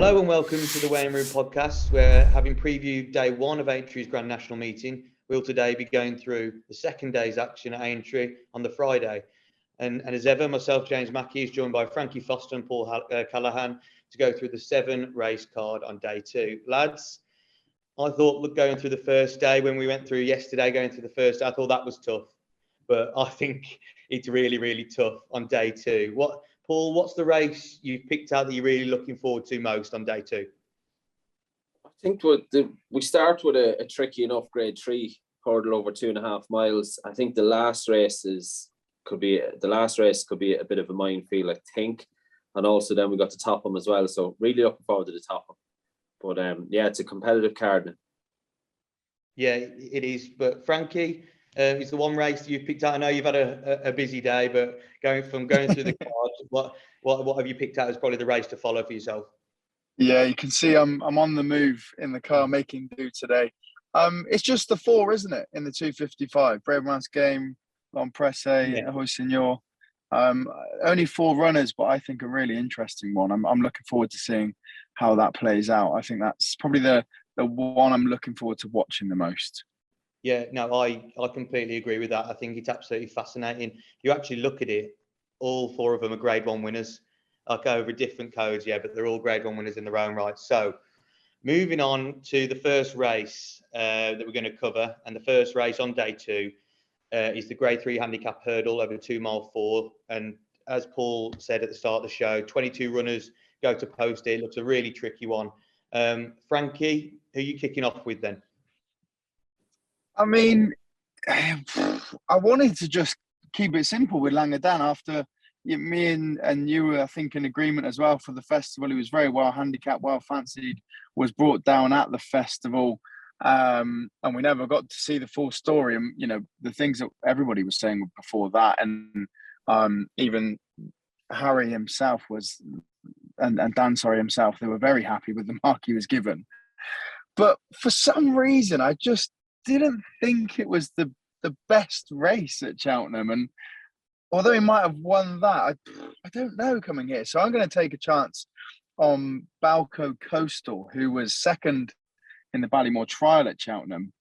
Hello and welcome to the Weighing Room podcast. We're having previewed day one of Aintree's Grand National meeting. We'll today be going through the second day's action at Aintree on the Friday. And as ever, myself, James Mackie, is joined by Frankie Foster and Paul Callaghan to go through the 7 race card on day 2. Lads, I thought going through the first day, when we went through yesterday, going through the first day, I thought that was tough. But I think it's really, really tough on day 2. Paul, what's the race you've picked out that you're really looking forward to most on day 2? I think we start with a tricky enough grade 3 hurdle over 2.5 miles. I think the last race could be a bit of a minefield, I think. And also then we got the Topham as well. So really looking forward to the Topham. But it's a competitive card. Yeah, it is. But Frankie, it's the one race that you've picked out. I know you've had a busy day, but going through the cards, what have you picked out as probably the race to follow for yourself? Yeah, you can see I'm on the move in the car, making do today. It's just the 4, isn't it, in the 255? Brave Man's Game, Long Presse, Ahoy Senor. Only 4 runners, but I think a really interesting one. I'm looking forward to seeing how that plays out. I think that's probably the one I'm looking forward to watching the most. Yeah, no, I completely agree with that. I think it's absolutely fascinating. You actually look at it, all 4 of them are grade 1 winners. Like over different codes, but they're all grade 1 winners in their own right. So moving on to the first race that we're going to cover, and the first race on day 2 is the grade 3 handicap hurdle over 2 mile 4. And as Paul said at the start of the show, 22 runners go to post it. Looks a really tricky one. Frankie, who are you kicking off with then? I mean, I wanted to just keep it simple with Langadan after me and you were, I think, in agreement as well for the festival. He was very well handicapped, well fancied, was brought down at the festival. And we never got to see the full story. And, the things that everybody was saying before that. And even Harry himself and Dan, himself, they were very happy with the mark he was given. But for some reason, I just didn't think it was the best race at Cheltenham. And although he might have won that, I don't know coming here. So I'm going to take a chance on Balco Coastal, who was second in the Ballymore trial at Cheltenham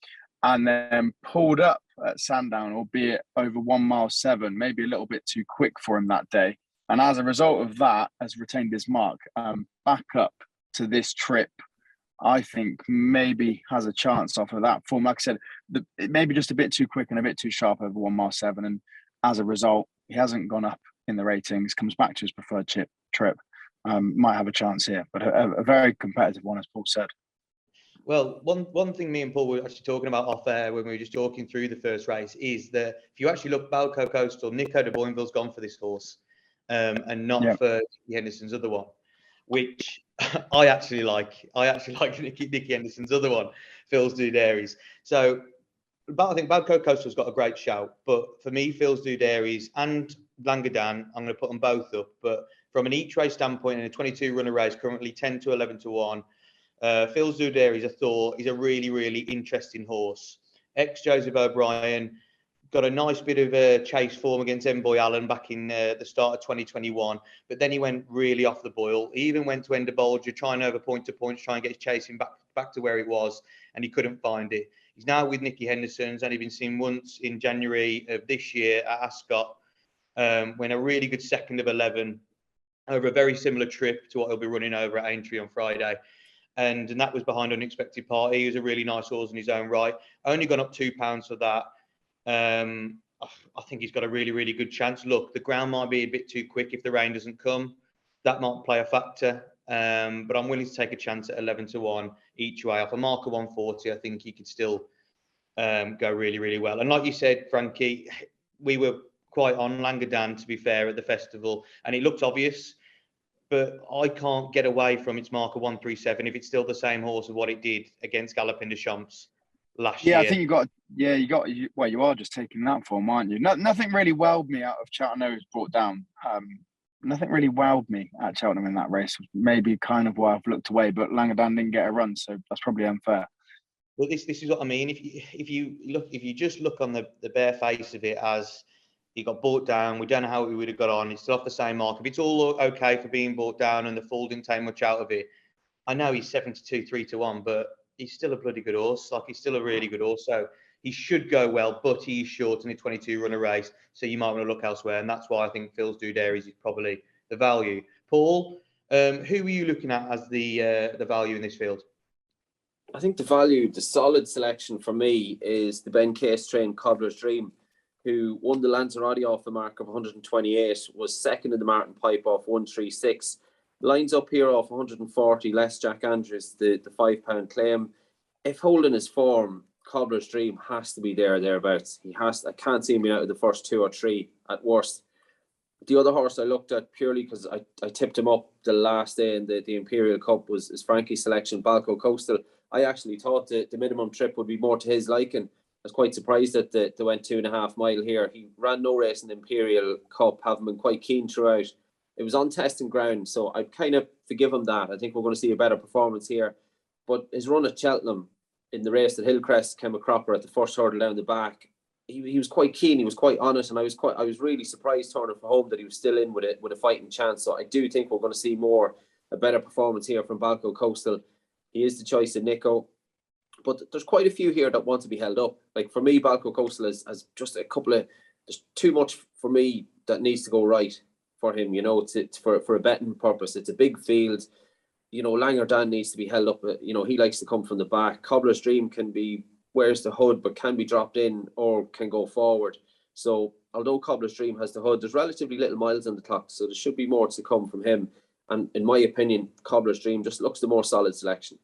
and then pulled up at Sandown, albeit over 1 mile 7, maybe a little bit too quick for him that day. And as a result of that, has retained his mark. Back up to this trip, I think maybe has a chance off of that form. Like I said, it may be just a bit too quick and a bit too sharp over 1 mile 7. And as a result, he hasn't gone up in the ratings, comes back to his preferred trip. Might have a chance here, but a very competitive one, as Paul said. Well, one thing me and Paul were actually talking about off air when we were just talking through the first race is that if you actually look Balco Coastal, Nico de Boinville's gone for this horse and not for Henderson's other one, which I actually like. I actually like Nicky Henderson's other one, Phil's Do Dairies. So I think Balco Coastal's got a great shout, but for me, Phil's Do Dairies and Langadan, I'm going to put them both up. But from an each race standpoint, in a 22 runner race, currently 10 to 11 to 1, Phil's Do Dairies, I thought, is a really, really interesting horse. Ex-Joseph O'Brien, got a nice bit of a chase form against Envoy Allen back in the start of 2021, but then he went really off the boil. He even went to Ender Bolger, trying over point to points, trying to get his chasing back to where it was, and he couldn't find it. He's now with Nicky Henderson's, and he's been seen once in January of this year at Ascot, when a really good second of 11 over a very similar trip to what he'll be running over at Aintree on Friday. And that was behind Unexpected Party. He was a really nice horse in his own right. Only gone up £2 for that. I think he's got a really, really good chance. Look, the ground might be a bit too quick if the rain doesn't come. That might play a factor. But I'm willing to take a chance at 11 to 1 each way. Off a marker 140, I think he could still go really, really well. And like you said, Frankie, we were quite on Langadan, to be fair, at the festival, and it looked obvious. But I can't get away from its marker 137 if it's still the same horse of what it did against Galopin de Champs last year. I think you are just taking that form, aren't you? Nothing really wowed me out of Cheltenham was brought down. Nothing really wowed me at Cheltenham in that race. Maybe kind of why I've looked away, but Langadan didn't get a run, so that's probably unfair. Well, this is what I mean. If you just look on the bare face of it as he got brought down, we don't know how he would have got on. It's still off the same mark. If it's all okay for being brought down and the fall didn't take much out of it, I know he's 7-2, 3-1, but he's still a bloody good horse. Like, he's still a really good horse. So he should go well, but he's short in a 22 runner race. So you might want to look elsewhere. And that's why I think Phil's Do Dairies is probably the value. Paul, who are you looking at as the value in this field? I think the solid selection for me is the Ben Case trained Cobbler's Dream, who won the Lanzarote off the mark of 128, was second in the Martin Pipe off 136. Lines up here off 140, less Jack Andrews, the £5 claim. If holding his form, Cobbler's Dream has to be thereabouts. I can't see him being out of the first 2 or 3 at worst. The other horse I looked at purely because I tipped him up the last day in the Imperial Cup is Frankie's selection, Balco Coastal. I actually thought the minimum trip would be more to his liking. I was quite surprised that they went 2.5 mile here. He ran no race in the Imperial Cup, having been quite keen throughout. It was on testing ground, so I kind of forgive him that. I think we're going to see a better performance here. But his run at Cheltenham in the race at Hillcrest came a cropper at the first hurdle down the back. He was quite keen. He was quite honest, and I was really surprised turning for home that he was still in with a fighting chance. So I do think we're going to see a better performance here from Balco Coastal. He is the choice of Nico, but there's quite a few here that want to be held up. Like for me, Balco Coastal has just a couple of. There's too much for me that needs to go right for him. You know, for a betting purpose. It's a big field. You know, Langer Dan needs to be held up. You know, he likes to come from the back. Cobbler's Dream can be wears the hood, but can be dropped in or can go forward. So although Cobbler's Dream has the hood, there's relatively little miles on the clock, so there should be more to come from him. And in my opinion, Cobbler's Dream just looks the more solid selection.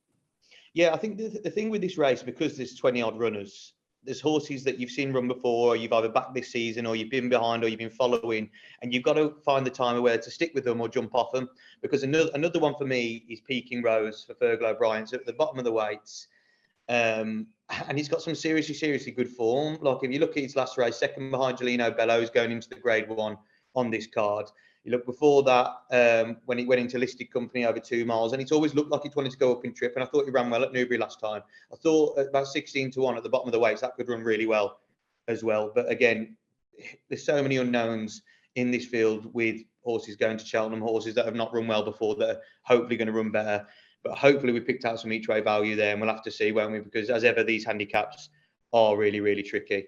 Yeah, I think the thing with this race, because there's 20 odd runners, there's horses that you've seen run before, or you've either backed this season, or you've been behind, or you've been following, and you've got to find the time of where to stick with them or jump off them. Because another one for me is Peking Rose for Fergal O'Brien. So at the bottom of the weights, and he's got some seriously good form. Like if you look at his last race, second behind Gelino Bellows going into the Grade 1 on this card. You look before that, when he went into listed company over 2 miles, and it's always looked like he wanted to go up in trip. And I thought he ran well at Newbury last time. I thought at about 16-1 at the bottom of the weights, that could run really well as well. But again, there's so many unknowns in this field with horses going to Cheltenham, horses that have not run well before that are hopefully going to run better. But hopefully we picked out some each way value there, and we'll have to see, won't we? Because as ever, these handicaps are really tricky.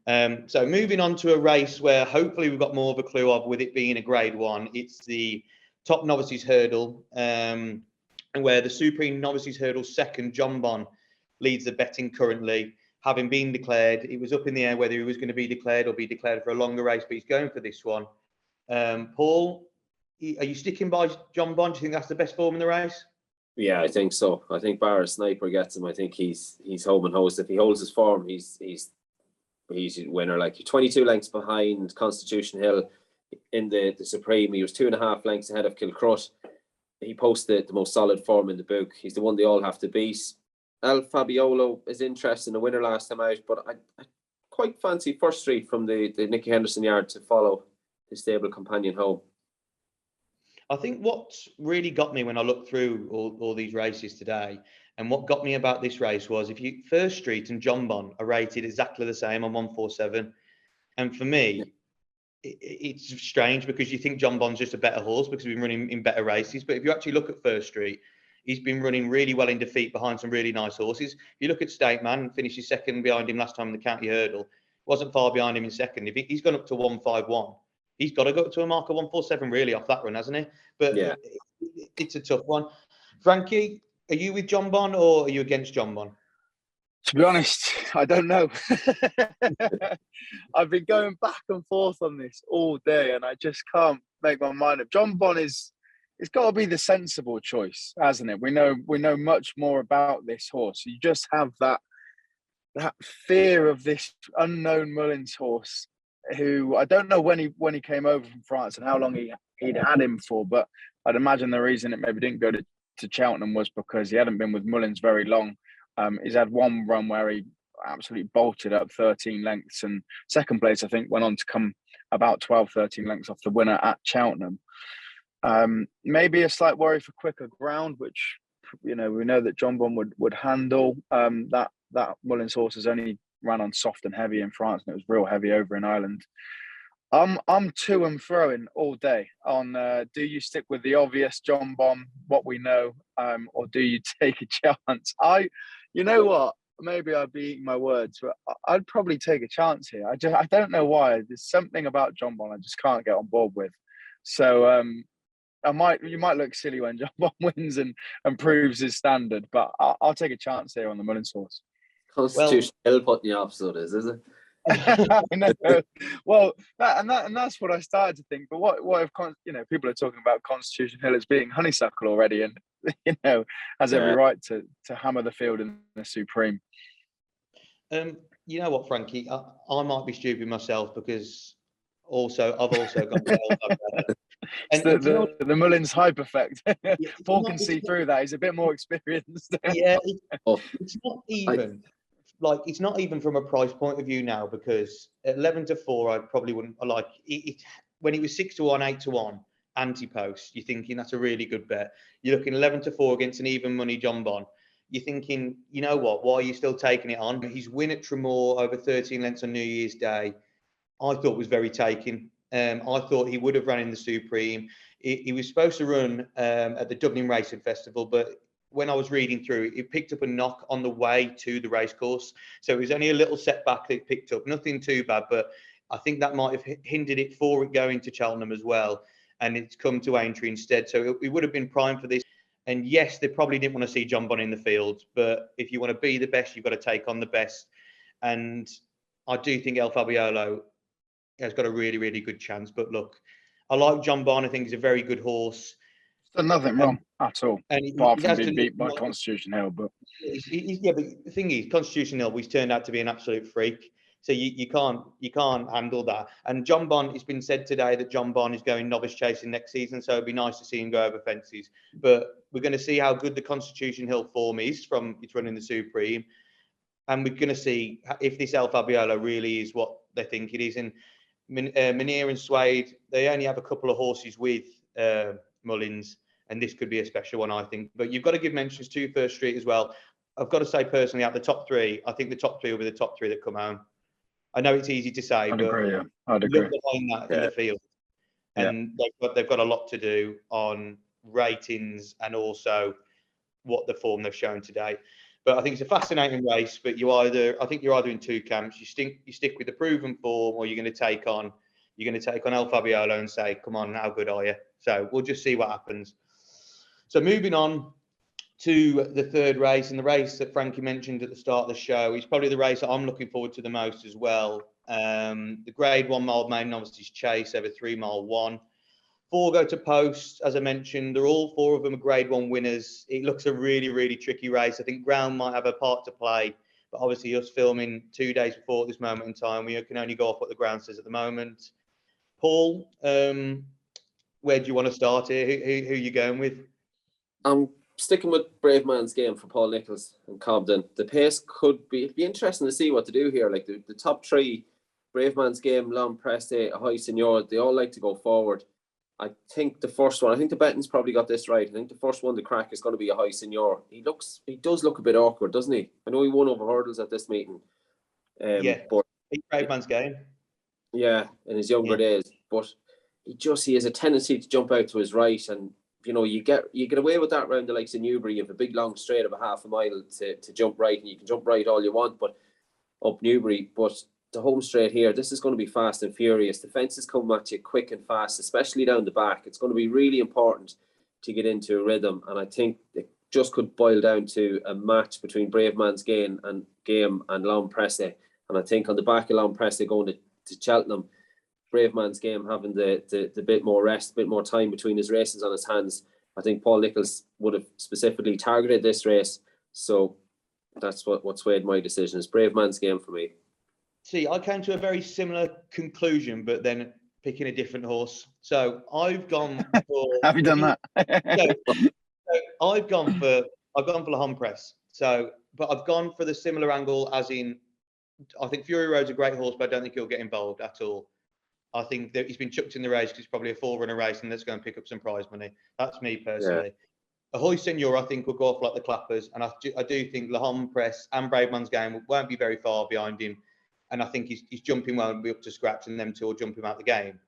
So moving on to a race where hopefully we've got more of a clue of, with it being a Grade 1. It's the top novices hurdle, and where the Supreme Novices Hurdle second, John Bon, leads the betting currently, having been declared. It was up in the air whether he was going to be declared or be declared for a longer race, but he's going for this one. Paul, are you sticking by John Bon? Do you think that's the best form in the race? Yeah, I think so. I think bar a sniper gets him. I think he's home and host. If he holds his form, he's a winner. Like 22 lengths behind Constitution Hill in the Supreme. He was 2.5 lengths ahead of Kilcrut. He posted the most solid form in the book. He's the one they all have to beat. El Fabiolo is interesting, a winner last time out, but I quite fancy First Street from the Nicky Henderson yard to follow his stable companion home. I think what really got me when I looked through all these races today, and what got me about this race was, if you First Street and John Bon are rated exactly the same on 147, and for me, it's strange because you think John Bon's just a better horse because he's been running in better races. But if you actually look at First Street, he's been running really well in defeat behind some really nice horses. If you look at State Man, finishes second behind him last time in the county hurdle, wasn't far behind him in second. If he's gone up to 151. He's got to go up to a mark of 147 really off that run, hasn't he? But yeah, it's a tough one. Frankie, are you with John Bon or are you against John Bon? To be honest, I don't know. I've been going back and forth on this all day, and I just can't make my mind up. John Bon it's got to be the sensible choice, hasn't it? We know much more about this horse. You just have that fear of this unknown Mullins horse, who I don't know when he came over from France and how long he'd had him for, but I'd imagine the reason it maybe didn't go to Cheltenham was because he hadn't been with Mullins very long. He's had one run where he absolutely bolted up 13 lengths, and second place, I think, went on to come about 12, 13 lengths off the winner at Cheltenham. Maybe a slight worry for quicker ground, which, we know that John Bon would handle. That Mullins horse has only ran on soft and heavy in France, and it was real heavy over in Ireland. I'm to and froing all day on. Do you stick with the obvious John Bon, what we know, or do you take a chance? You know what? Maybe I'd be eating my words, but I'd probably take a chance here. I don't know why. There's something about John Bon I just can't get on board with. So you might look silly when John Bon wins and proves his standard, but I'll take a chance here on the Mullins horse. Constitution Hill putting you off, so it is it? I know. Well, that's what I started to think. But what if people are talking about Constitution Hill as being honeysuckle already, and has every right to hammer the field in the Supreme. You know what, Frankie? I might be stupid myself because I've also gone to and the Mullins hype effect. Paul can see through that. He's a bit more experienced. Yeah, it's not even. It's not even from a price point of view now, because at 11-4, I probably wouldn't like it. When it was 6-1, 8-1, anti-post, you're thinking that's a really good bet. You're looking 11-4 against an even money John Bon. You're thinking, you know what? Why are you still taking it on? His win at Tremor over 13 lengths on New Year's Day, I thought was very taking. I thought he would have run in the Supreme. He was supposed to run at the Dublin Racing Festival, but when I was reading through it, it picked up a knock on the way to the racecourse. So it was only a little setback that it picked up. Nothing too bad, but I think that might have hindered it for it going to Cheltenham as well. And it's come to Aintree instead. So it would have been prime for this. And yes, they probably didn't want to see John Bon in the field. But if you want to be the best, you've got to take on the best. And I do think El Fabiolo has got a really, really good chance. But look, I like John Bon. I think he's a very good horse. There's nothing wrong at all, apart from being beat by Constitution Hill. But but the thing is, Constitution Hill, which turned out to be an absolute freak. So you can't handle that. And John Bon, it's been said today that John Bon is going novice chasing next season, so it'd be nice to see him go over fences. But we're going to see how good the Constitution Hill form is from it's running the Supreme, and we're going to see if this El Fabiolo really is what they think it is. And Minear and Suede, they only have a couple of horses with Mullins, and this could be a special one, I think. But you've got to give mentions to First Street as well. I've got to say personally, out the top three, I think the top three will be the top three that come home. I know it's easy to say, I'd but agree, yeah. I'd agree. Look behind that in the field, and they've got a lot to do on ratings and also what the form they've shown today. But I think it's a fascinating race. But I think you're either in two camps. You stick with the proven form, or you're going to take on El Fabiolo and say, "Come on, how good are you?" So we'll just see what happens. So moving on to the third race, and the race that Frankie mentioned at the start of the show is probably the race that I'm looking forward to the most as well. The Grade 1 Mildmay Novices Chase over 3 mile 1. 4 go to post, as I mentioned. They're all 4 of them are Grade 1 winners. It looks a really, really tricky race. I think ground might have a part to play, but obviously us filming 2 days before at this moment in time, we can only go off what the ground says at the moment. Paul, where do you want to start here? Who are you going with? I'm sticking with Brave Man's Game for Paul Nicholls and Cobden. The pace it'd be interesting to see what to do here. Like the top 3, Brave Man's Game, L'Homme Preste, Ahoy Senor, they all like to go forward. I think the betting's probably got this right. I think the first one to crack is going to be Ahoy Senor. He does look a bit awkward, doesn't he? I know he won over hurdles at this meeting. But he's Brave Man's Game. Yeah, in his younger days, but he has a tendency to jump out to his right, and you get away with that round the likes of Newbury. You have a big long straight of a half a mile to jump right, and you can jump right all you want, but up Newbury. But the home straight here, this is going to be fast and furious. The fences come at you quick and fast, especially down the back. It's going to be really important to get into a rhythm, and I think it just could boil down to a match between Brave Man's Game and L'Homme Preste. And I think on the back of L'Homme Preste going to Cheltenham, Brave Man's Game having the bit more rest, bit more time between his races on his hands. I think Paul Nicholls would have specifically targeted this race. So that's what swayed my decision. Is Brave Man's Game for me. See, I came to a very similar conclusion, but then picking a different horse. So I've gone for. Have you done that? so I've gone for L'Homme Preste. So, but I've gone for the similar angle, as in, I think Fury Road's a great horse, but I don't think he'll get involved at all. I think that he's been chucked in the race because it's probably a 4-runner race, and let's go and pick up some prize money. That's me personally. Yeah. Ahoy Senor, I think, will go off like the clappers, and I do think L'Homme Preste and Brave Man's Game won't be very far behind him. and I think his jumping won't be up to scratch, and them two will jump him out the game.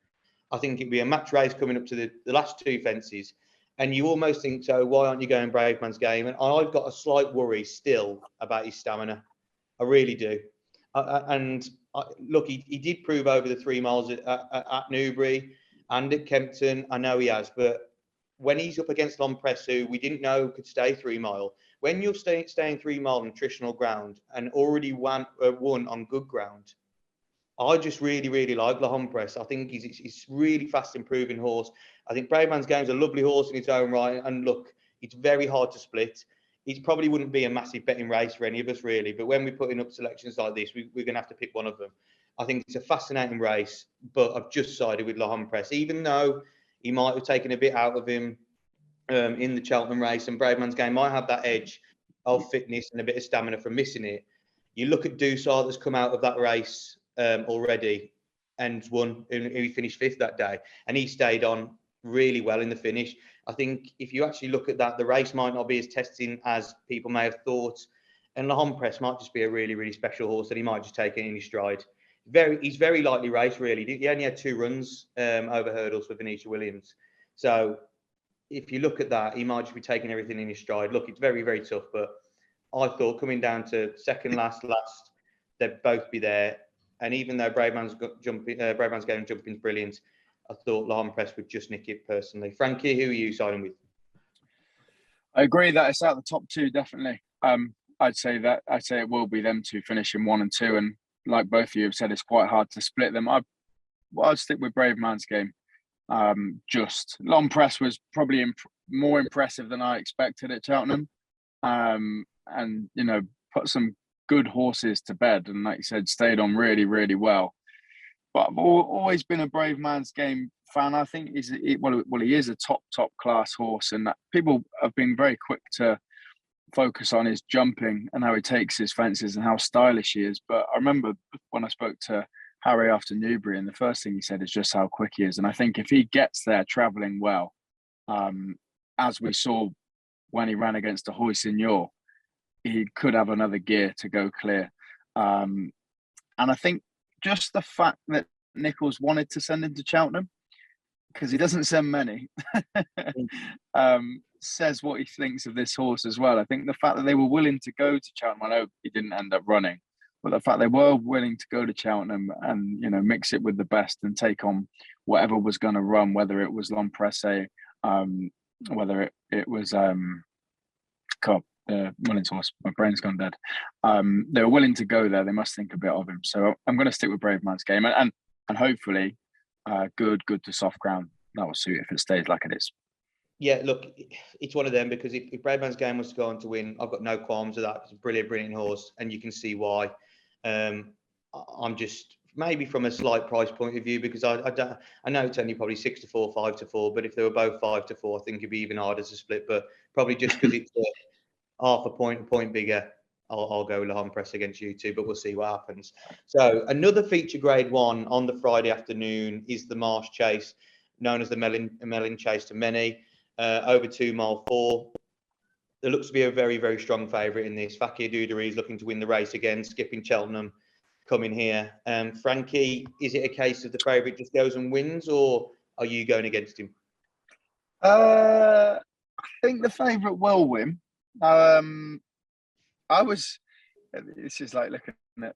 I think it'd be a match race coming up to the last two fences, and you almost think, so why aren't you going Brave Man's Game? And I've got a slight worry still about his stamina. I really do. Look, he did prove over the 3 miles at Newbury and at Kempton. I know he has, but when he's up against Lompress, who we didn't know could stay 3 mile, when you're staying 3 mile on attritional ground and already won on good ground, I just really, really like Lompress. I think he's really fast improving horse. I think Brave Man's Game is a lovely horse in its own right. And look, it's very hard to split. It probably wouldn't be a massive betting race for any of us, really. But when we're putting up selections like this, we're going to have to pick one of them. I think it's a fascinating race, but I've just sided with Lompress, even though he might have taken a bit out of him in the Cheltenham race, and Brave Man's Game might have that edge of fitness and a bit of stamina from missing it. You look at Dusar that's come out of that race already and won. He finished 5th that day, and he stayed on really well in the finish. I think if you actually look at that, the race might not be as testing as people may have thought, and Lompress might just be a really, really special horse that he might just take it in his stride. He's very lightly raced, really. He only had 2 runs over hurdles for Venetia Williams. So if you look at that, he might just be taking everything in his stride. Look, it's very, very tough, but I thought coming down to second last, they'd both be there. And even though Brave Man's Game jumping is brilliant, I thought Lompress would just nick it personally. Frankie, who are you siding with? I agree that it's out the top 2, definitely. I'd say it will be them two finishing 1 and 2, and like both of you have said, it's quite hard to split them. I'd stick with Brave Man's Game. Just Lompress was probably more impressive than I expected at Cheltenham, and put some good horses to bed, and like you said, stayed on really, really well. But I've always been a Brave Man's Game fan. I think he is a top class horse, and people have been very quick to focus on his jumping and how he takes his fences and how stylish he is. But I remember when I spoke to Harry after Newbury, and the first thing he said is just how quick he is. And I think if he gets there travelling well, as we saw when he ran against a Hoy Signor, he could have another gear to go clear. And I think just the fact that Nichols wanted to send him to Cheltenham, because he doesn't send many, says what he thinks of this horse as well. I think the fact that they were willing to go to Cheltenham, I know he didn't end up running, but the fact they were willing to go to Cheltenham and mix it with the best and take on whatever was going to run, whether it was Lompress, whether it was Mullins horse, my brain's gone dead. They were willing to go there. They must think a bit of him. So I'm going to stick with Brave Man's Game, and hopefully good to soft ground. That will suit if it stays like it is. Yeah, look, it's one of them, because if Brave Man's Game was to go on to win, I've got no qualms with that. It's a brilliant horse, and you can see why. I'm just maybe from a slight price point of view, because I know it's only probably 6-4, 5-4, but if they were both 5-4, I think it'd be even harder to split. But probably just because it's half a point bigger, I'll go Lompress against you two, but we'll see what happens. So another feature grade 1 on the Friday afternoon is the Marsh Chase, known as the Melon Chase to many, over 2 mile 4. There looks to be a very, very strong favourite in this. Fakir Dudery is looking to win the race again, skipping Cheltenham, coming here. Frankie, is it a case of the favourite just goes and wins, or are you going against him? I think the favourite will win. This is like looking at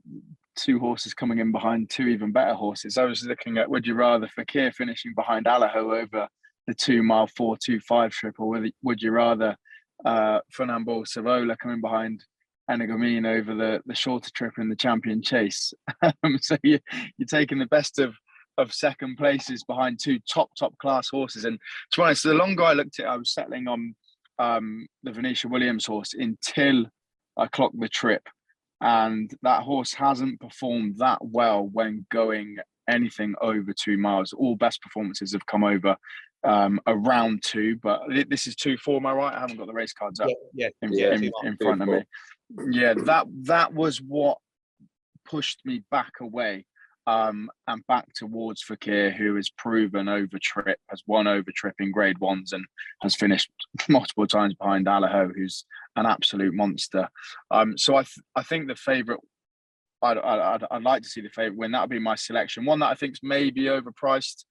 2 horses coming in behind 2 even better horses. I was looking at, would you rather Fakir finishing behind Allaho over the 2 mile 4-2-5 trip, or would you rather Fernando Savola coming behind Energumene over the shorter trip in the Champion Chase? So you're taking the best of second places behind 2 top class horses. And to be honest, the longer I looked at it, I was settling on the Venetia Williams horse until I clocked the trip, and that horse hasn't performed that well when going anything over 2 miles. All best performances have come over around 2, but this is 2-4. Am I right? I haven't got the race cards up in front of me. Yeah, that was what pushed me back away and back towards Fakir, who has proven has won over trip in grade 1s and has finished multiple times behind Allaho, who's an absolute monster. So I think the favourite I'd like to see the favourite win. That would be my selection. One that I think is maybe overpriced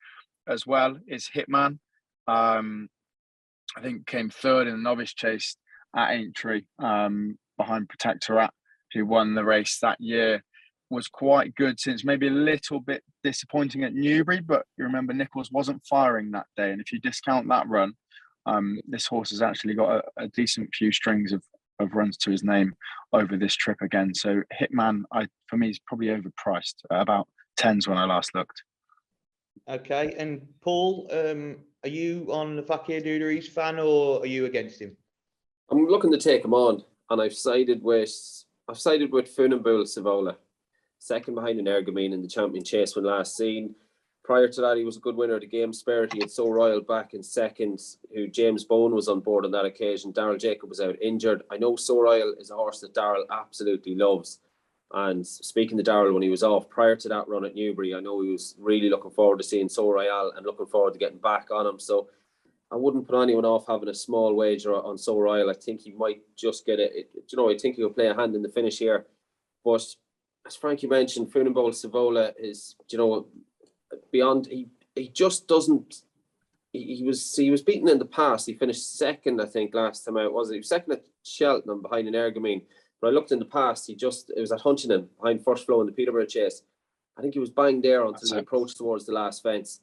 as well is Hitman. I think came third in the novice chase at Aintree, behind Protectorat, who won the race that year. Was quite good since maybe a little bit disappointing at Newbury, but you remember Nichols wasn't firing that day. And if you discount that run, this horse has actually got a decent few strings of runs to his name over this trip again. So Hitman, for me, is probably overpriced, about 10s when I last looked. Okay, and Paul, are you on the Fakir Duderies fan, or are you against him? I'm looking to take him on, and I've sided with Funambule Savola, second behind an Ergamine in the champion chase when last seen. Prior to that, he was a good winner of the Game Spirit. He had So Royal back in second, who James Bone was on board on that occasion. Daryl Jacob was out injured. I know So Royal is a horse that Daryl absolutely loves. And speaking to Daryl when he was off, prior to that run at Newbury, I know he was really looking forward to seeing So Royal and looking forward to getting back on him. So I wouldn't put anyone off having a small wager on So Royal. I think he might just get it. I think he'll play a hand in the finish here. But as Frankie mentioned, Funambule Savola is, beyond, he just doesn't. He was beaten in the past. He finished second, I think, last time out. He was second at Cheltenham behind an Ergamine. But I looked in the past. It was at Huntingdon behind First Flow in the Peterborough chase. I think he was banged there until he approached towards the last fence.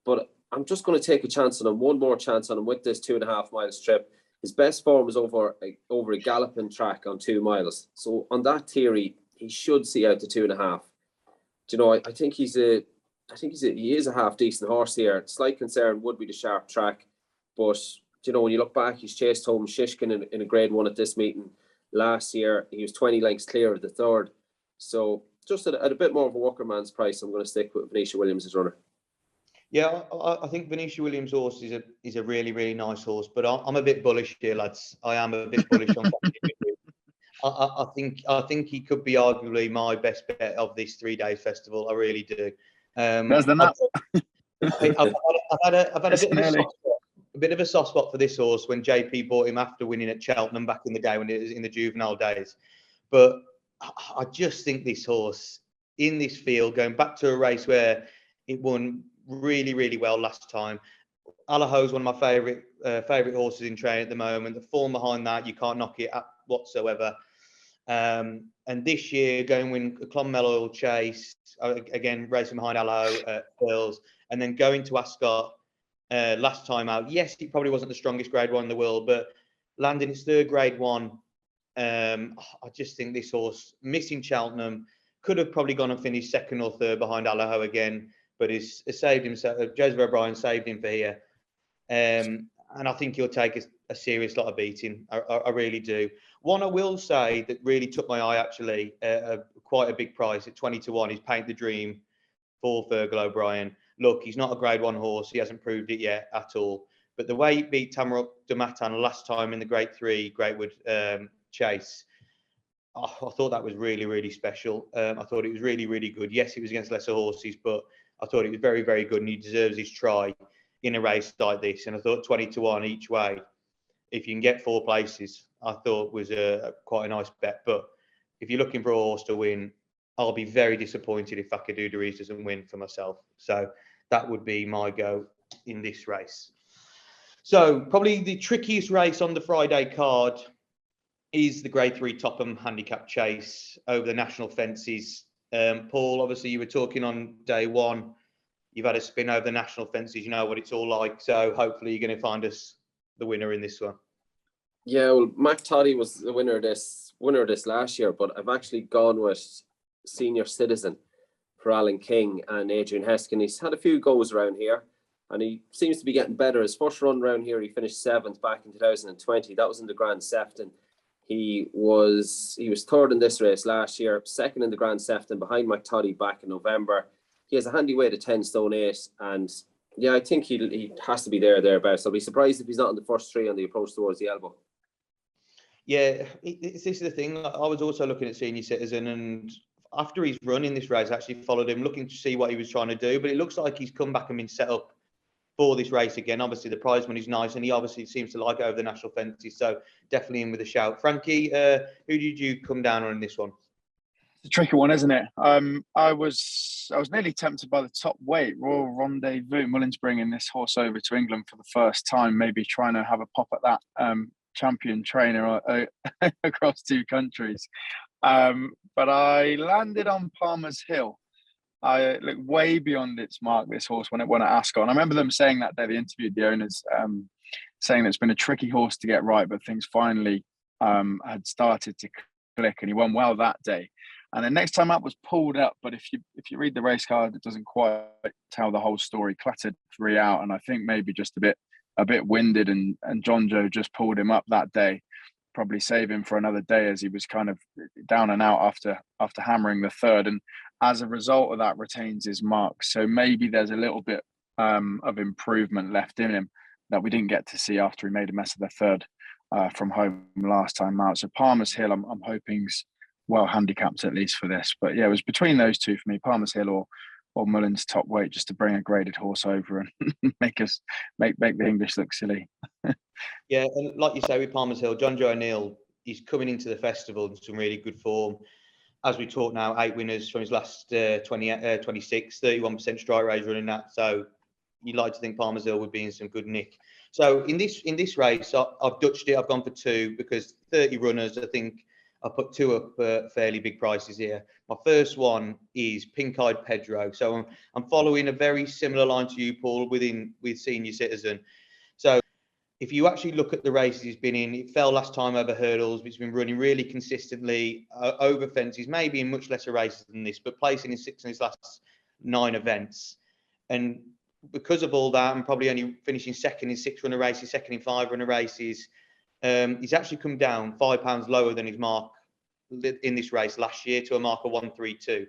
But I'm just going to take a chance on him, one more chance on him with this 2.5 miles trip. His best form is over a galloping track on 2 miles. So on that theory, he should see out the 2.5. I think he is a half decent horse here. Slight concern would be the sharp track, but when you look back, he's chased home Shishkin in a Grade 1 at this meeting last year. He was 20 lengths clear of the third. So just at a bit more of a workerman's price, I'm going to stick with Venetia Williams as runner. Yeah, I think Venetia Williams' horse is a really, really nice horse, but I'm a bit bullish here, lads. I am a bit bullish on. I think he could be arguably my best bet of this 3-day festival. I really do. There's the nut. I've had a bit of a soft spot for this horse when JP bought him after winning at Cheltenham back in the day when it was in the juvenile days. But I just think this horse in this field, going back to a race where it won really, really well last time. Allaho is one of my favourite horses in training at the moment. The form behind that, you can't knock it up whatsoever. And this year, going win a Clonmel chase, again, racing behind Allaho at Pearls, and then going to Ascot last time out. Yes, it probably wasn't the strongest Grade 1 in the world, but landing its third Grade 1, I just think this horse, missing Cheltenham, could have probably gone and finished second or third behind Allaho again, but he's saved himself. Joseph O'Brien saved him for here. And I think he'll take a serious lot of beating. I really do. One I will say that really took my eye, actually, quite a big price at 20-1, is Paint the Dream for Fergal O'Brien. Look, he's not a Grade 1 horse. He hasn't proved it yet at all. But the way he beat Tamarok Damatan last time in the Grade 3 Greatwood chase, I thought that was really, really special. I thought it was really, really good. Yes, it was against lesser horses, but I thought it was very, very good, and he deserves his try in a race like this. And I thought 20-1 each way, if you can get 4 places, I thought was quite a nice bet. But if you're looking for a horse to win, I'll be very disappointed if Fakir Duderies doesn't win for myself. So that would be my go in this race. So probably the trickiest race on the Friday card is the Grade 3 Topham handicap chase over the national fences. Paul, obviously you were talking on day one. You've had a spin over the national fences. You know what it's all like. So hopefully you're going to find us the winner in this one. Yeah, well, Mac Toddy was the winner of this last year, but I've actually gone with Senior Citizen for Alan King and Adrian Heskin. He's had a few goes around here, and he seems to be getting better. His first run around here, he finished 7th back in 2020. That was in the Grand Sefton. He was third in this race last year, second in the Grand Sefton behind Mac Toddy back in November. He has a handy weight of 10 stone 8, and yeah, I think he has to be thereabouts. I'll be surprised if he's not in the first 3 on the approach towards the elbow. Yeah, this is the thing. I was also looking at Senior Citizen, and after he's run in this race, I actually followed him, looking to see what he was trying to do. But it looks like he's come back and been set up for this race again. Obviously, the prize money's nice, and he obviously seems to like it over the national fences. So definitely in with a shout. Frankie, who did you come down on in this one? It's a tricky one, isn't it? I was nearly tempted by the top weight, Royal Rendezvous. Mullins bringing this horse over to England for the first time, maybe trying to have a pop at that champion trainer across 2 countries. But I landed on Palmer's Hill. I looked way beyond its mark, this horse, when it won at Ascot. I remember them saying that day, they interviewed the owners, saying that it's been a tricky horse to get right, but things finally had started to click, and he won well that day. And the next time up was pulled up, but if you read the race card, it doesn't quite tell the whole story. Clattered 3 out, and I think maybe just a bit winded, and John Joe just pulled him up that day, probably save him for another day, as he was kind of down and out after hammering the third, and as a result of that retains his mark. So maybe there's a little bit of improvement left in him that we didn't get to see after he made a mess of the third from home last time out. So Palmer's Hill, I'm hoping's well handicapped at least for this. But yeah, it was between those two for me, Palmer's Hill or Mullins top weight, just to bring a graded horse over and make the English look silly. Yeah, and like you say with Palmer's Hill, John Joe O'Neill, he's coming into the festival in some really good form. As we talk now, 8 winners from his last 26, 31% strike rate running that. So you'd like to think Palmer's Hill would be in some good nick. So in this race, I've dutched it. I've gone for 2 because 30 runners. I think I put 2 up at fairly big prices here. My first one is Pink Eyed Pedro. So I'm following a very similar line to you, Paul, with Senior Citizen. So if you actually look at the races he's been in, it fell last time over hurdles, but he's been running really consistently over fences, maybe in much lesser races than this, but placing in 6 in his last 9 events. And because of all that, and probably only finishing second in 6 runner races, second in 5 runner races, he's actually come down £5 lower than his mark in this race last year to a mark of 132.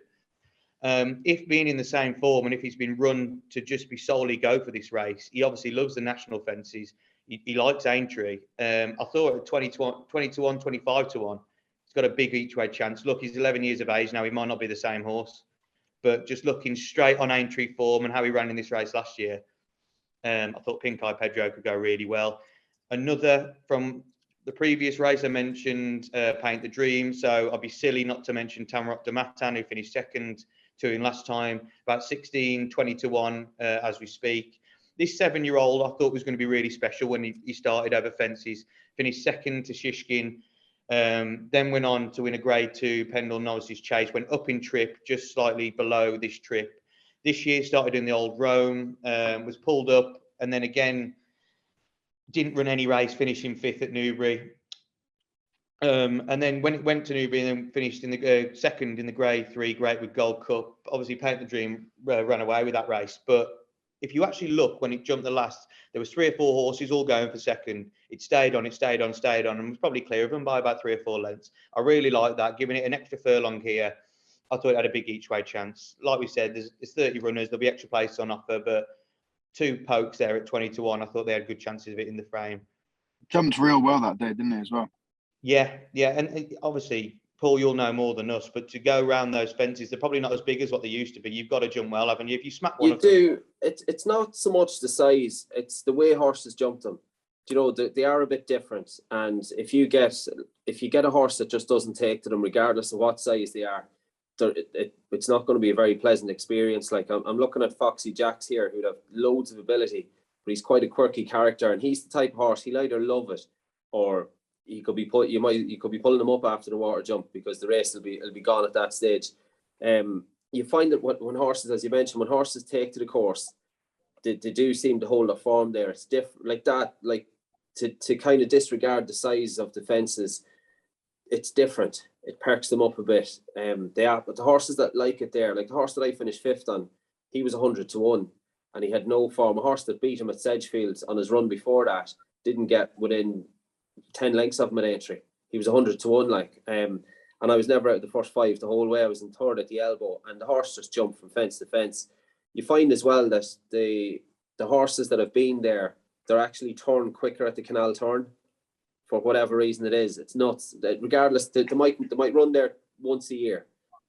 If being in the same form, and if he's been run to just be solely go for this race, he obviously loves the national fences. He likes Aintree. I thought at 20 to 1, 25 to 1, he's got a big each way chance. Look, he's 11 years of age now. He might not be the same horse, but just looking straight on Aintree form and how he ran in this race last year, I thought Pink Eye Pedro could go really well. Another from the previous race, I mentioned Paint the Dream. So I'd be silly not to mention Tamrock de Matan, who finished second to him last time, about 16, 20 to 1 as we speak. This 7-year-old I thought was going to be really special when he started over fences. Finished second to Shishkin, then went on to win a Grade 2 Pendle Novices Chase, went up in trip, just slightly below this trip. This year started in the Old Rome, was pulled up, and then again, didn't run any race, finishing 5th at Newbury. And then when it went to Newbury, and then finished in the second in the Grade 3 Great with Gold Cup. Obviously, Paint the Dream ran away with that race, but if you actually look, when it jumped the last, there was 3 or 4 horses all going for second. It stayed on, and was probably clear of them by about 3 or 4 lengths. I really like that, giving it an extra furlong here. I thought it had a big each way chance. Like we said, there's 30 runners. There'll be extra places on offer, but 2 pokes there at 20 to 1. I thought they had good chances of it in the frame. Jumped real well that day, didn't they, as well? Yeah. And obviously, Paul, you'll know more than us, but to go around those fences, they're probably not as big as what they used to be. You've got to jump well, haven't you? If you smack one of them... It's not so much the size, it's the way horses jump them. You know, they are a bit different. And if you get a horse that just doesn't take to them, regardless of what size they are, it's not going to be a very pleasant experience. Like I'm looking at Foxy Jacks here, who'd have loads of ability, but he's quite a quirky character, and he's the type of horse he'll either love it or you could be pulling him up after the water jump, because the race will be gone at that stage. You find that when horses, as you mentioned, when horses take to the course, they do seem to hold a form there. It's different like that, like to kind of disregard the size of the fences. It's different. It perks them up a bit. But the horses that like it there, like the horse that I finished 5th on, he was 100 to 1, and he had no form. A horse that beat him at Sedgefield on his run before that didn't get within 10 lengths of him at Aintree. He was 100 to 1, like, and I was never out of the first 5 the whole way. I was in 3rd at the elbow, and the horse just jumped from fence to fence. You find as well that the horses that have been there, they're actually turned quicker at the canal turn, for whatever reason it is. It's nuts. Regardless, they might run there once a year,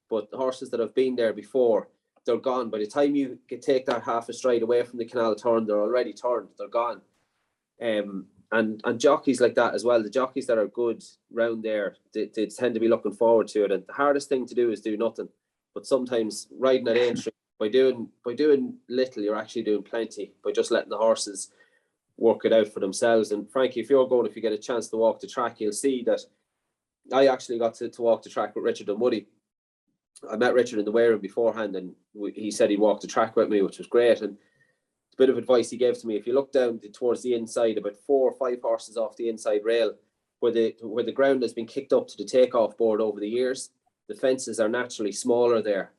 but the horses that have been there before, they're gone. By the time you take that half a stride away from the canal turn, they're already turned. They're gone. And jockeys like that as well, the jockeys that are good round there, they tend to be looking forward to it. And the hardest thing to do is do nothing. But sometimes riding at Aintree, by doing little, you're actually doing plenty by just letting the horses work it out for themselves. And Frankie, if you get a chance to walk the track, you'll see that I actually got to walk the track with Richard and Woody. I met Richard in the weigh room beforehand, and he said he'd walk the track with me, which was great. And a bit of advice he gave to me: if you look down towards the inside, about 4 or 5 horses off the inside rail, where the ground has been kicked up to the takeoff board over the years, the fences are naturally smaller there.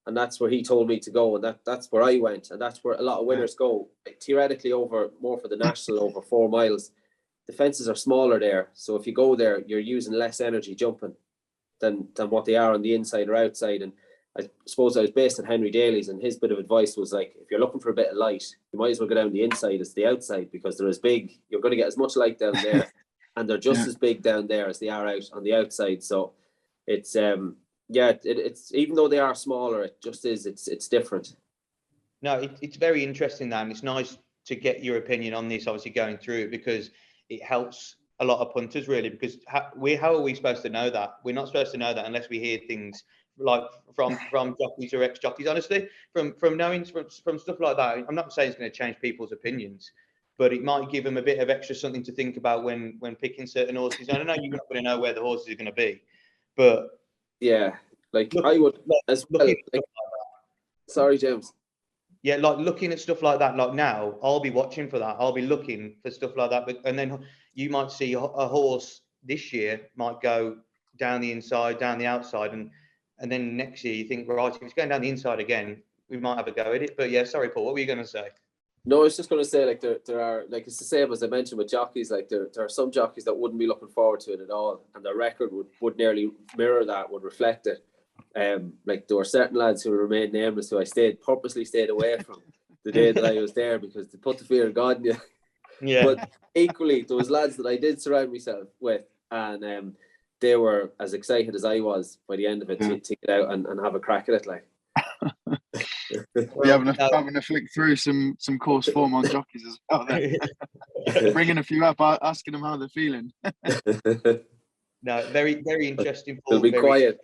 And that's where he told me to go, and that's where I went, and that's where a lot of winners go. Theoretically, more for the national, over 4 miles, the fences are smaller there. So if you go there, you're using less energy jumping than what they are on the inside or outside. And I suppose I was based at Henry Daly's, and his bit of advice was like, if you're looking for a bit of light, you might as well go down the inside as the outside, because they're as big. You're going to get as much light down there, and they're just as big down there as they are out on the outside. So it's it's even though they are smaller, it just is. It's different. No, it's very interesting, Dan. It's nice to get your opinion on this, obviously going through it, because it helps a lot of punters, really. Because how are we supposed to know that? We're not supposed to know that unless we hear things like from jockeys or ex-jockeys. Honestly, from knowing from stuff like that, I'm not saying it's going to change people's opinions, but it might give them a bit of extra something to think about when picking certain horses. I don't know, you're not going to know where the horses are going to be, but yeah, like I would as well. Like, sorry, James. Yeah, like looking at stuff like that. Like now, I'll be watching for that. I'll be looking for stuff like that. And then you might see a horse this year might go down the inside, down the outside, and then next year you think, right, if it's going down the inside again, we might have a go at it. But yeah, sorry, Paul, what were you going to say? No, I was just going to say, like, there are, like, it's the same as I mentioned with jockeys. Like, there are some jockeys that wouldn't be looking forward to it at all, and their record would nearly mirror that, would reflect it. Like, there were certain lads who remained nameless who I purposely stayed away from the day that I was there, because they put the fear of God in you. Yeah. But equally, there was lads that I did surround myself with, and they were as excited as I was by the end of it to get out and have a crack at it. Like, we're having a flick through some course form on jockeys as well. Bringing a few up, asking them how they're feeling. No, very, very interesting. They'll be quiet.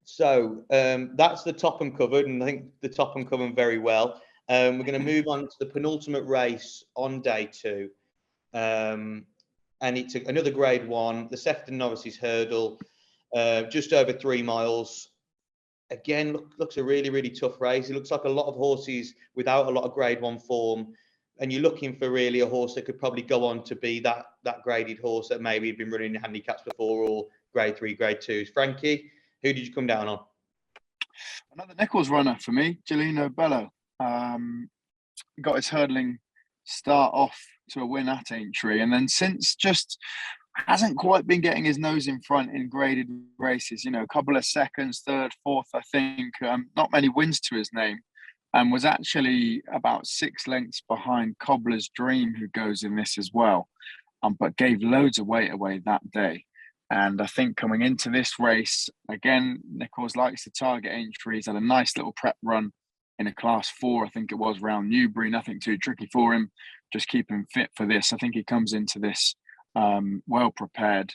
So that's the Topham covered, and I think the Topham covered very well. We're going to move on to the penultimate race on day 2, and it's another Grade 1, the Sefton Novices Hurdle, just over 3 miles. Again, looks a really, really tough race. It looks like a lot of horses without a lot of Grade 1 form, and you're looking for really a horse that could probably go on to be that graded horse that maybe had been running handicaps before, or Grade 3, Grade 2s. Frankie, who did you come down on? Another Nichols runner for me, Gelino Bello. Got his hurdling start off to a win at Aintree, and then since just hasn't quite been getting his nose in front in graded races. You know, a couple of seconds, third, fourth, I think. Not many wins to his name, and was actually about 6 lengths behind Cobbler's Dream, who goes in this as well, but gave loads of weight away that day. And I think coming into this race, again, Nichols likes to target Aintree. He's had a nice little prep run in a Class 4, I think it was, round Newbury. Nothing too tricky for him. Just keep him fit for this. I think he comes into this well prepared,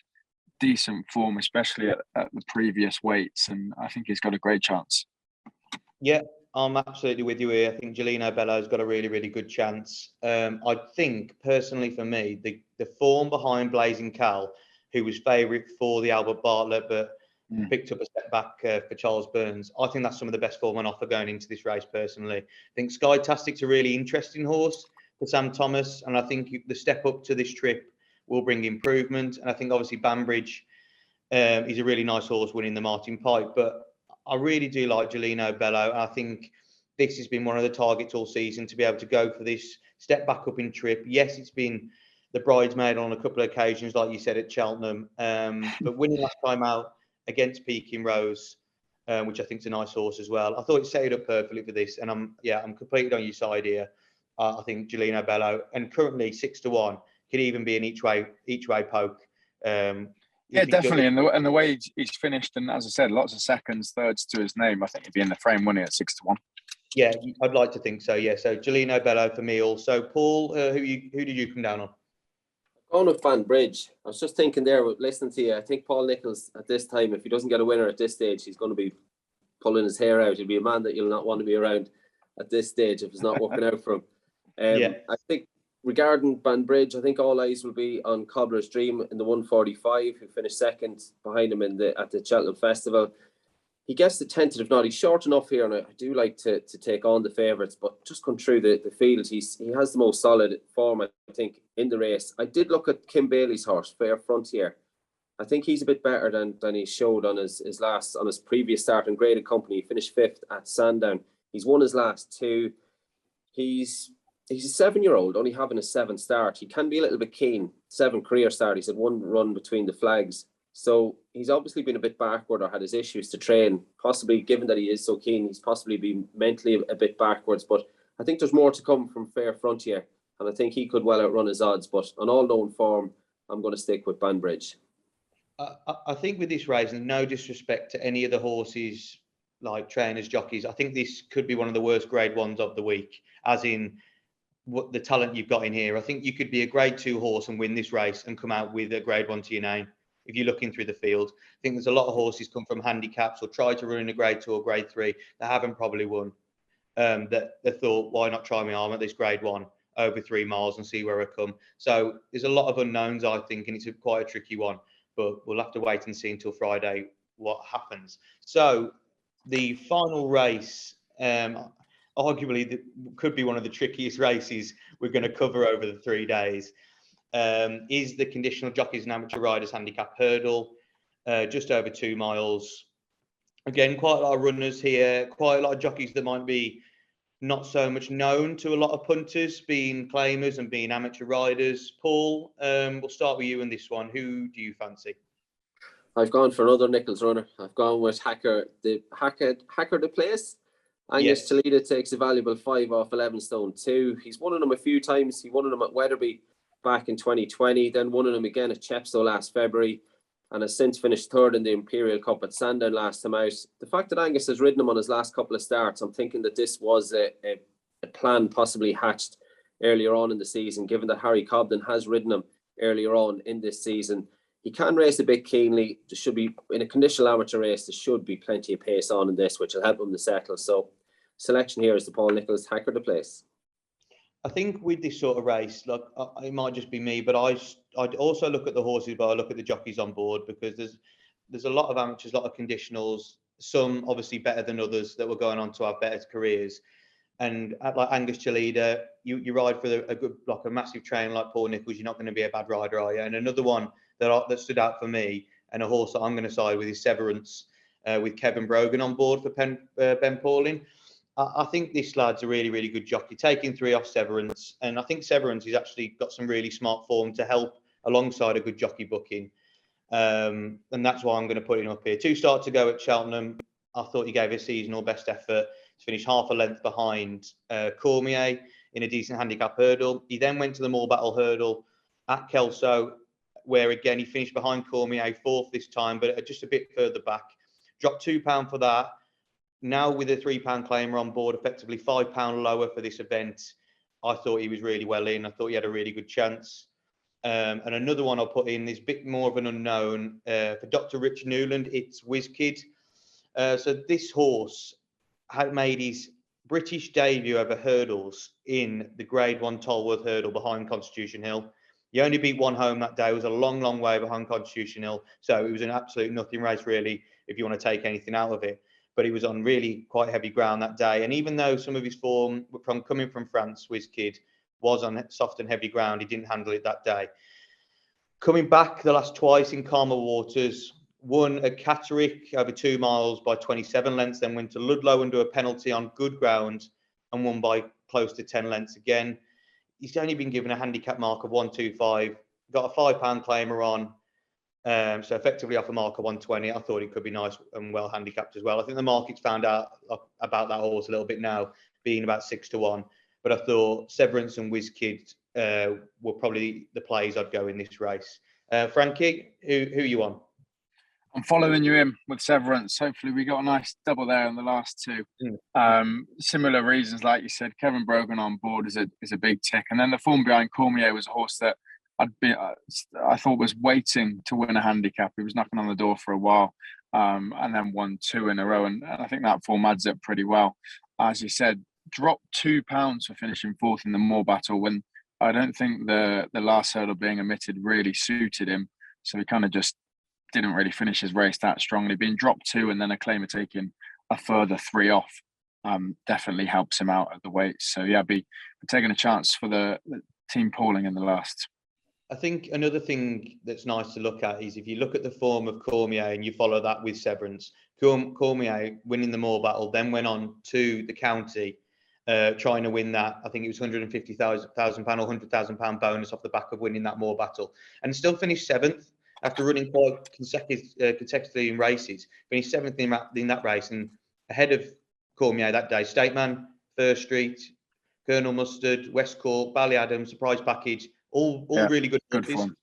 decent form, especially at the previous weights. And I think he's got a great chance. Yeah, I'm absolutely with you here. I think Gelino Bello's got a really, really good chance. I think, personally for me, the form behind Blazing Cal, who was favourite for the Albert Bartlett, but picked up a step back for Charles Burns. I think that's some of the best form on offer going into this race, personally. I think Skytastic's a really interesting horse for Sam Thomas, and I think the step up to this trip will bring improvement. And I think, obviously, Banbridge is a really nice horse winning the Martin Pike, but I really do like Gelino Bello. I think this has been one of the targets all season, to be able to go for this step back up in trip. Yes, it's been the bridesmaid on a couple of occasions, like you said, at Cheltenham. But winning last time out against Peking Rose, which I think is a nice horse as well. I thought it set it up perfectly for this. And I'm completely on your side here. I think Gelino Bello, and currently 6-1, could even be an each way poke. Yeah, definitely. And the way he's finished, and as I said, lots of seconds, thirds to his name, I think he'd be in the frame, wouldn't he, at 6-1? Yeah, I'd like to think so. Yeah, so Gelino Bello for me also. Paul, who did you come down on? Going with Banbridge. I was just thinking there, listening to you. I think Paul Nicholls at this time, if he doesn't get a winner at this stage, he's going to be pulling his hair out. He'll be a man that you'll not want to be around at this stage if it's not working out for him. Yeah. I think regarding Banbridge, I think all eyes will be on Cobbler's Dream in the 145, who finished second behind him at the Cheltenham Festival. He gets the tentative nod. He's short enough here, and I do like to take on the favourites, but just going through the field, he has the most solid form, I think, in the race. I did look at Kim Bailey's horse, Fair Frontier. I think he's a bit better than he showed on his previous start in graded company. He finished 5th at Sandown. He's won his last 2. He's a 7-year-old, only having a 7th start. He can be a little bit keen. 7 career start. He's had 1 run between the flags. So he's obviously been a bit backward or had his issues to train. Possibly, given that he is so keen, he's possibly been mentally a bit backwards. But I think there's more to come from Fair Frontier. And I think he could well outrun his odds. But on all known form, I'm going to stick with Banbridge. I think with this race, and no disrespect to any of the horses, like trainers, jockeys, I think this could be one of the worst grade ones of the week, as in what the talent you've got in here. I think you could be a grade 2 horse and win this race and come out with a grade 1 to your name. If you're looking through the field, I think there's a lot of horses come from handicaps or try to run in a grade 2 or grade 3 that haven't probably won. That they thought, why not try my arm at this grade 1 over 3 miles and see where I come? So there's a lot of unknowns, I think, and it's quite a tricky one. But we'll have to wait and see until Friday what happens. So the final race, arguably, could be one of the trickiest races we're going to cover over the 3 days. Is the Conditional Jockeys and Amateur Riders Handicap Hurdle, just over 2 miles. Again, quite a lot of runners here, quite a lot of jockeys that might be not so much known to a lot of punters, being claimers and being amateur riders. Paul, we'll start with you in this one. Who do you fancy? I've gone for another Nicholls runner. I've gone with Hacker the Place. Angus Toledo takes a valuable 5 off 11 stone 2. He's won them a few times. He won them at Wetherby back in 2020, then won them again at Chepstow last February, and has since finished 3rd in the Imperial Cup at Sandown last time out. The fact that Angus has ridden him on his last couple of starts, I'm thinking that this was a plan possibly hatched earlier on in the season, given that Harry Cobden has ridden him earlier on in this season. He can race a bit keenly. There should be, in a conditional amateur race, there should be plenty of pace on in this, which will help him to settle. So selection here is the Paul Nicholls Hacker the Place. I think with this sort of race, like it might just be me, but I'd also look at the horses, but I look at the jockeys on board, because there's a lot of amateurs, a lot of conditionals, some obviously better than others that were going on to have better careers. And like Angus Toledo, you ride for a good, like a massive trainer like Paul Nicholls, you're not going to be a bad rider, are you? And another one that stood out for me, and a horse that I'm going to side with, is Severance, with Kevin Brogan on board for Ben Pauling. I think this lad's a really, really good jockey, taking 3 off Severance. And I think Severance has actually got some really smart form to help alongside a good jockey booking. And that's why I'm going to put him up here. 2 starts to go at Cheltenham. I thought he gave a seasonal best effort. He's finished half a length behind Cormier in a decent handicap hurdle. He then went to the More Battle hurdle at Kelso, where again he finished behind Cormier, 4th this time, but just a bit further back. Dropped £2 for that. Now with a £3 claimer on board, effectively £5 lower for this event, I thought he was really well in. I thought he had a really good chance. And another one I'll put in is a bit more of an unknown. For Dr. Rich Newland, it's WizKid. So this horse had made his British debut over hurdles in the Grade 1 Tolworth hurdle behind Constitution Hill. He only beat 1 home that day. It was a long, long way behind Constitution Hill. So it was an absolute nothing race, really, if you want to take anything out of it. But he was on really quite heavy ground that day. And even though some of his form from coming from France, WizKid, was on soft and heavy ground, he didn't handle it that day. Coming back the last twice in calmer waters, won at Catterick over 2 miles by 27 lengths, then went to Ludlow under a penalty on good ground and won by close to 10 lengths again. He's only been given a handicap mark of 125, got a £5 claimer on. So effectively off a mark of 120, I thought it could be nice and well handicapped as well. I think the market's found out about that horse a little bit now, being about 6-1. But I thought Severance and WizKid were probably the plays I'd go in this race. Frankie, who are you on? I'm following you in with Severance. Hopefully, we got a nice double there in the last two. Similar reasons, like you said, Kevin Brogan on board is a big tick, and then the form behind Cormier was a horse that I thought was waiting to win a handicap. He was knocking on the door for a while, and then won 2 in a row, and I think that form adds up pretty well. As you said, dropped £2 for finishing 4th in the Moor Battle when I don't think the last hurdle being omitted really suited him, so he kind of just didn't really finish his race that strongly. Being dropped 2 and then a claimer taking a further 3 off definitely helps him out at the weights. So yeah, be taking a chance for the team pooling in the last. I think another thing that's nice to look at is if you look at the form of Cormier and you follow that with Severance. Cormier winning the Moor Battle, then went on to the county, trying to win that. I think it was £150,000 or £100,000 bonus off the back of winning that Moor Battle, and still finished 7th. After running quite consecutively in races, finished 7th in that race, and ahead of Cormier that day, Stateman, First Street, Colonel Mustard, West Cork, Ballyadam, Surprise Package, all really good form.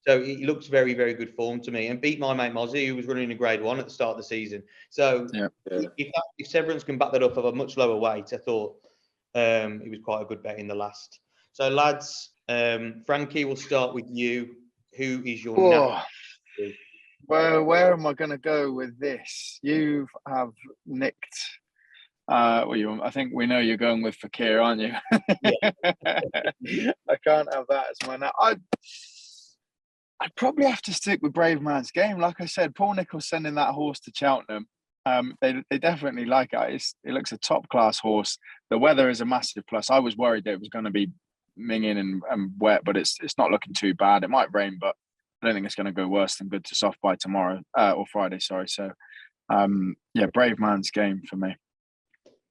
So he looks very, very good form to me, and beat my mate Mozzie, who was running a Grade 1 at the start of the season. So if Severance can back that up of a much lower weight, I thought it was quite a good bet in the last. So lads, Frankie, we'll start with you. Who is your Well, where am I going to go with this? You have nicked. I think we know you're going with Fakir, aren't you? Yeah. I can't have that as my. I'd probably have to stick with Brave Man's Game. Like I said, Paul Nicholls sending that horse to Cheltenham. They definitely like it. It looks a top class horse. The weather is a massive plus. I was worried that it was going to be minging and wet, but it's not looking too bad. It might rain, but I don't think it's going to go worse than good to soft by tomorrow or Friday. Sorry. So, Brave Man's Game for me.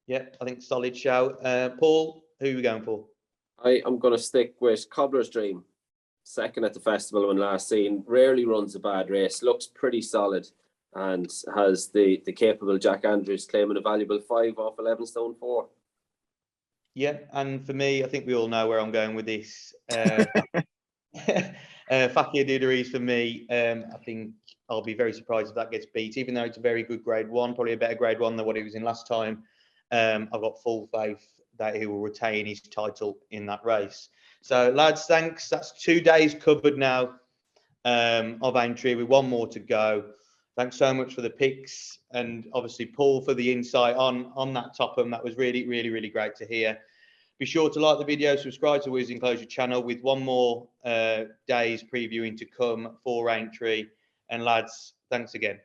Yeah, I think solid shout. Paul, who are we going for? I am going to stick with Cobbler's Dream. 2nd at the festival when last seen. Rarely runs a bad race. Looks pretty solid and has the capable Jack Andrews claiming a valuable 5 off 11 stone 4. Yeah, and for me, I think we all know where I'm going with this. Fakir Dideries for me. I think I'll be very surprised if that gets beat, even though it's a very good Grade 1, probably a better Grade 1 than what he was in last time. I've got full faith that he will retain his title in that race. So, lads, thanks. That's 2 days covered now of Aintree with 1 more to go. Thanks so much for the picks, and obviously Paul for the insight on that Topham. That was really, really, really great to hear. Be sure to like the video, subscribe to Wizz Enclosure channel with 1 more days previewing to come for Aintree. And lads, thanks again.